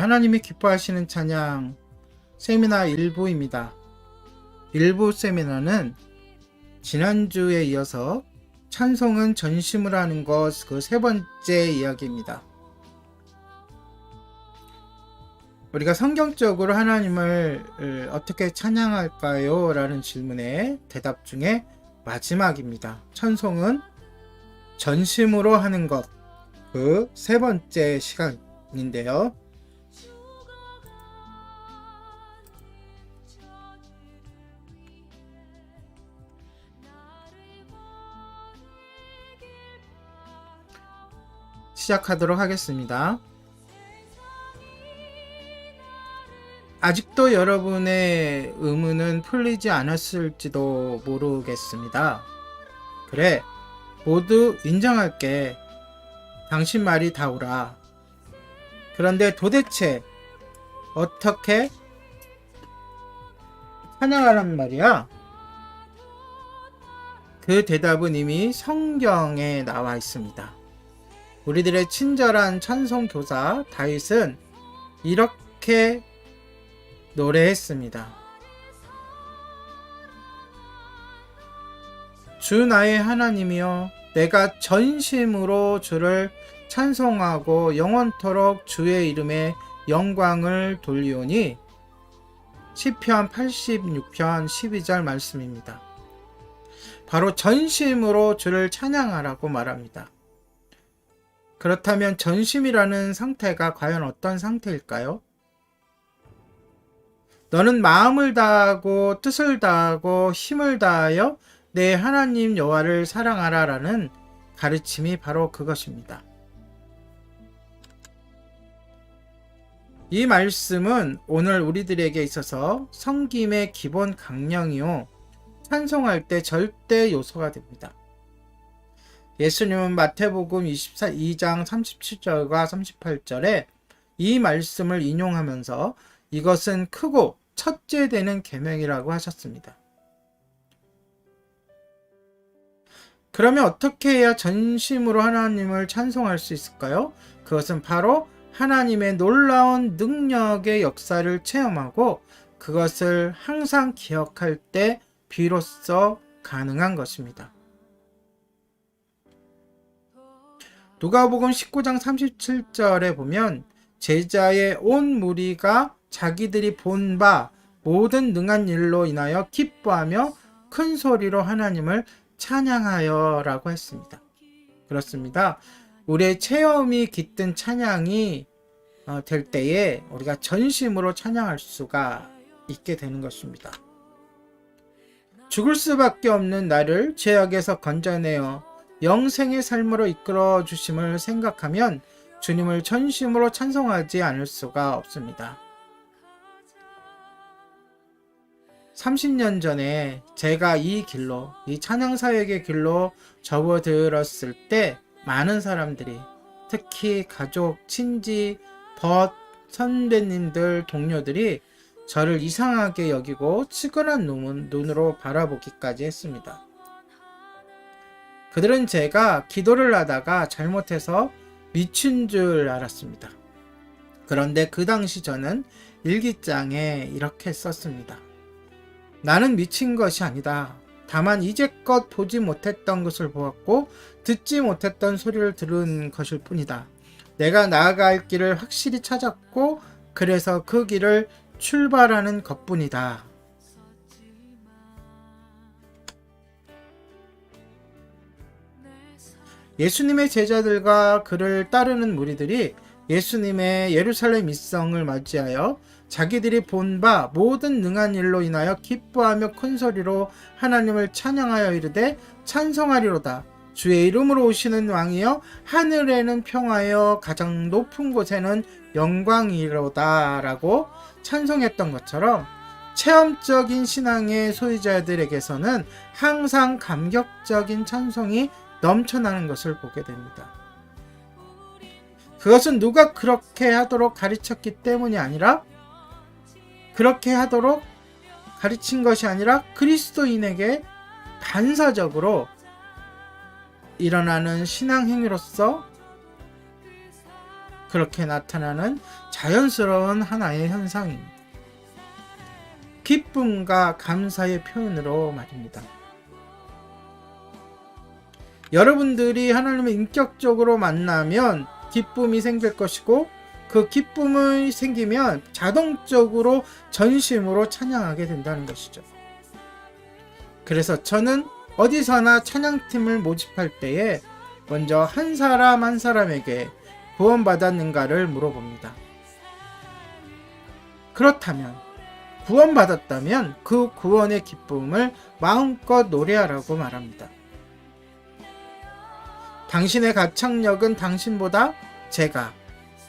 하나님이 기뻐하시는 찬양 세미나 1부입니다. 1부 세미나는 지난주에 이어서 찬송은 전심을 하는 것 그 세 번째 이야기입니다. 우리가 성경적으로 하나님을 어떻게 찬양할까요? 라는 질문에 대답 중에 마지막입니다. 찬송은 전심으로 하는 것 그 세 번째 시간인데요. 시작하도록 하겠습니다. 아직도 여러분의 의문은 풀리지 않았을지도 모르겠습니다. 그래, 모두 인정할게. 당신 말이 다 옳아. 그런데 도대체 어떻게 찬양하란 말이야? 그 대답은 이미 성경에 나와 있습니다. 우리들의 친절한 찬송 교사 다윗은 이렇게 노래했습니다. 주 나의 하나님이여, 내가 전심으로 주를 찬송하고 영원토록 주의 이름에 영광을 돌리오니. 시편 86편 12절 말씀입니다. 바로 전심으로 주를 찬양하라고 말합니다. 그렇다면 전심이라는 상태가 과연 어떤 상태일까요? 너는 마음을 다하고 뜻을 다하고 힘을 다하여 내 하나님 여호와를 사랑하라 라는 가르침이 바로 그것입니다. 이 말씀은 오늘 우리들에게 있어서 섬김의 기본 강령이요, 찬송할 때 절대 요소가 됩니다. 예수님은 마태복음 22장 37절과 38절에 이 말씀을 인용하면서 이것은 크고 첫째 되는 계명이라고 하셨습니다. 그러면 어떻게 해야 전심으로 하나님을 찬송할 수 있을까요? 그것은 바로 하나님의 놀라운 능력의 역사를 체험하고 그것을 항상 기억할 때 비로소 가능한 것입니다. 누가복음 19장 37절에 보면 제자의 온 무리가 자기들이 본 바 모든 능한 일로 인하여 기뻐하며 큰 소리로 하나님을 찬양하여 라고 했습니다. 그렇습니다. 우리의 체험이 깃든 찬양이 될 때에 우리가 전심으로 찬양할 수가 있게 되는 것입니다. 죽을 수밖에 없는 나를 죄악에서 건져내어 영생의 삶으로 이끌어 주심을 생각하면 주님을 전심으로 찬송하지 않을 수가 없습니다. 30년 전에 제가 이 길로, 이 찬양사역의 길로 접어들었을 때 많은 사람들이, 특히 가족, 친지, 선배님들, 동료들이 저를 이상하게 여기고 치근한 눈으로 바라보기까지 했습니다. 그들은 제가 기도를 하다가 잘못해서 미친 줄 알았습니다. 그런데 그 당시 저는 일기장에 이렇게 썼습니다. 나는 미친 것이 아니다. 다만 이제껏 보지 못했던 것을 보았고 듣지 못했던 소리를 들은 것일 뿐이다. 내가 나아갈 길을 확실히 찾았고 그래서 그 길을 출발하는 것뿐이다. 예수님의 제자들과 그를 따르는 무리들이 예수님의 예루살렘 입성을 맞이하여 자기들이 본 바 모든 능한 일로 인하여 기뻐하며 큰 소리로 하나님을 찬양하여 이르되 찬송하리로다. 주의 이름으로 오시는 왕이여, 하늘에는 평화여, 가장 높은 곳에는 영광이로다 라고 찬송했던 것처럼 체험적인 신앙의 소유자들에게서는 항상 감격적인 찬송이 넘쳐나는 것을 보게 됩니다. 그것은 누가 그렇게 하도록 가르쳤기 때문이 아니라, 그렇게 하도록 가르친 것이 아니라 그리스도인에게 반사적으로 일어나는 신앙 행위로서 그렇게 나타나는 자연스러운 하나의 현상입니다. 기쁨과 감사의 표현으로 말입니다. 여러분들이 하나님을 인격적으로 만나면 기쁨이 생길 것이고, 그 기쁨이 생기면 자동적으로 전심으로 찬양하게 된다는 것이죠. 그래서 저는 어디서나 찬양팀을 모집할 때에 먼저 한 사람 한 사람에게 구원받았는가를 물어봅니다. 그렇다면, 구원받았다면 그 구원의 기쁨을 마음껏 노래하라고 말합니다. 당신의 가창력은 당신보다 제가,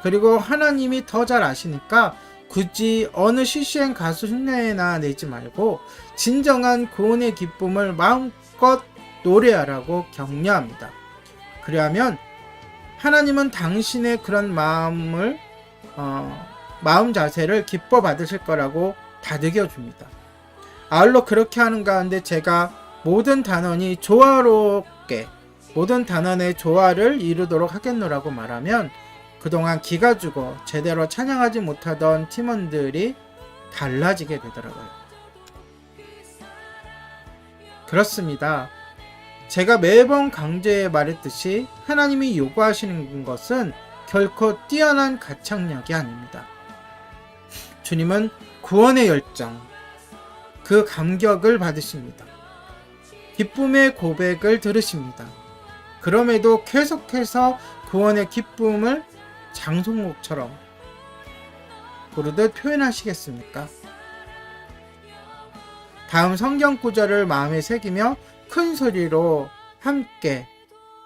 그리고 하나님이 더 잘 아시니까 굳이 어느 CCM 가수 흉내나 내지 말고 진정한 구원의 기쁨을 마음껏 노래하라고 격려합니다. 그리하면 하나님은 당신의 그런 마음 자세를 기뻐 받으실 거라고 다독여 줍니다. 아울러 그렇게 하는 가운데 제가 모든 단원이 조화롭게, 모든 단원의 조화를 이루도록 하겠노라고 말하면 그동안 기가 죽어 제대로 찬양하지 못하던 팀원들이 달라지게 되더라고요. 그렇습니다. 제가 매번 강조해 말했듯이 하나님이 요구하시는 것은 결코 뛰어난 가창력이 아닙니다. 주님은 구원의 열정, 그 감격을 받으십니다. 기쁨의 고백을 들으십니다. 그럼에도 계속해서 구원의 기쁨을 장송곡처럼 부르듯 표현하시겠습니까? 다음 성경 구절을 마음에 새기며 큰 소리로 함께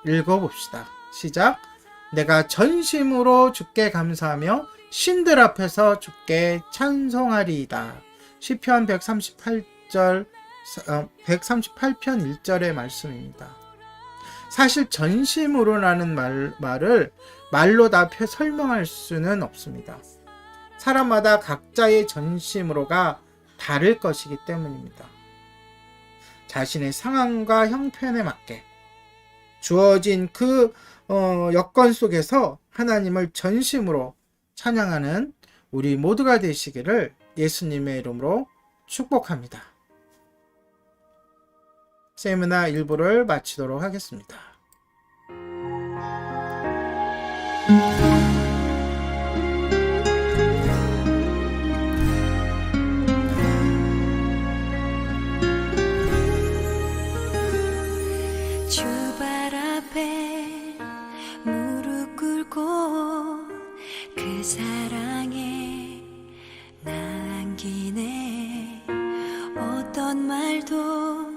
읽어봅시다. 시작. 내가 전심으로 주께 감사하며 신들 앞에서 주께 찬송하리이다. 시편 138편 1절의 말씀입니다. 사실 전심으로라는 말을 말로 다 설명할 수는 없습니다. 사람마다 각자의 전심으로가 다를 것이기 때문입니다. 자신의 상황과 형편에 맞게 주어진 그 여건 속에서 하나님을 전심으로 찬양하는 우리 모두가 되시기를 예수님의 이름으로 축복합니다. 세미나 1부를 마치도록 하겠습니다. 주 발 앞에 무릎 꿇고 그 사랑에 나 안기네. 어떤 말도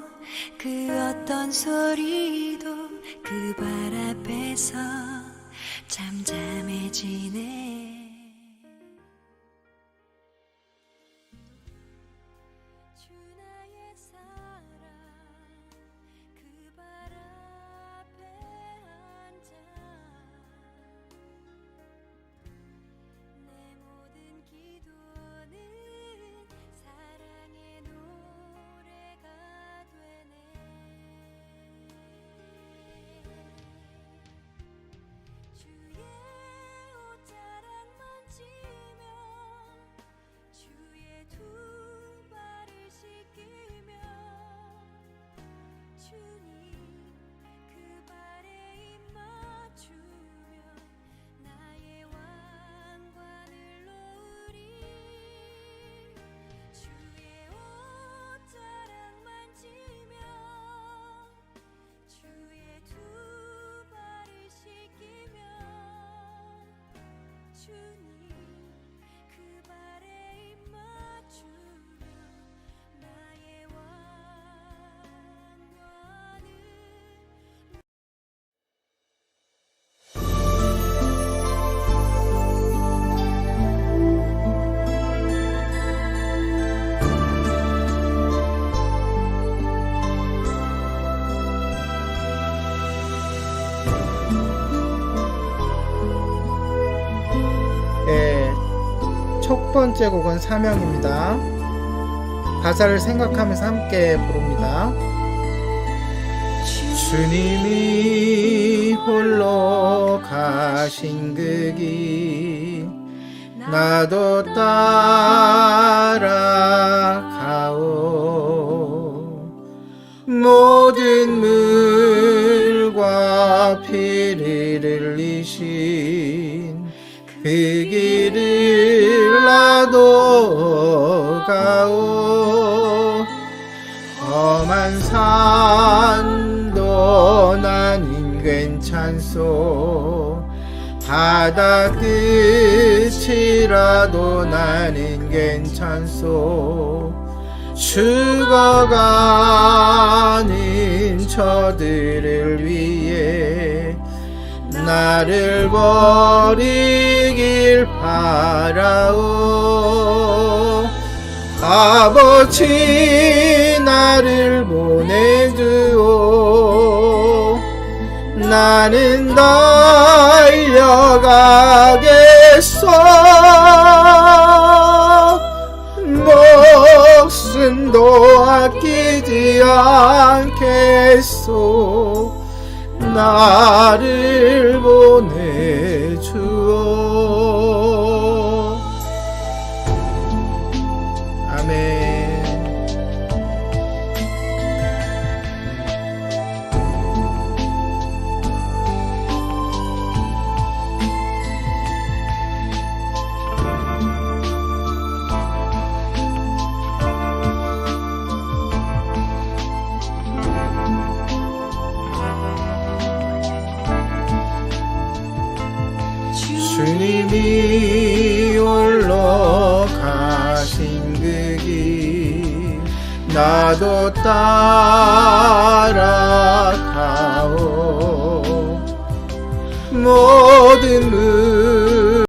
그 어떤 소리도 그 발 앞에서 잠잠해지네. 주 나의 사랑 그 발 앞에 앉아 내 모든 기도는 사랑의 노래가 되네. 주의 옷자락 만지며 주의 두 발을 씻기며 주님 그 발에 입 맞추며 나의 왕관을 놓으리. 주의 옷자락 만지며 주의 두 발을 씻기며 주님 그 발에 입 맞추며 나의 왕관을 첫 번째 곡은 사명입니다. 가사를 생각하면서 함께 부릅니다. 주 주님이 홀로 가신 그 길 나도 따라가오. 모든 물과 피를 흘리신 그 길을 나도 가오. 험한 산도 나는 괜찮소. 바다 끝이라도 나는 괜찮소. 죽어가는 저들을 위해 나를 버리길 바라오. 아버지 나를 보내주오. 나는 달려가겠소. 목숨도 아끼지 않겠소. 나를 보내주오. 아멘. 주님이 홀로 가신 그 길 나도 따라가오. 모든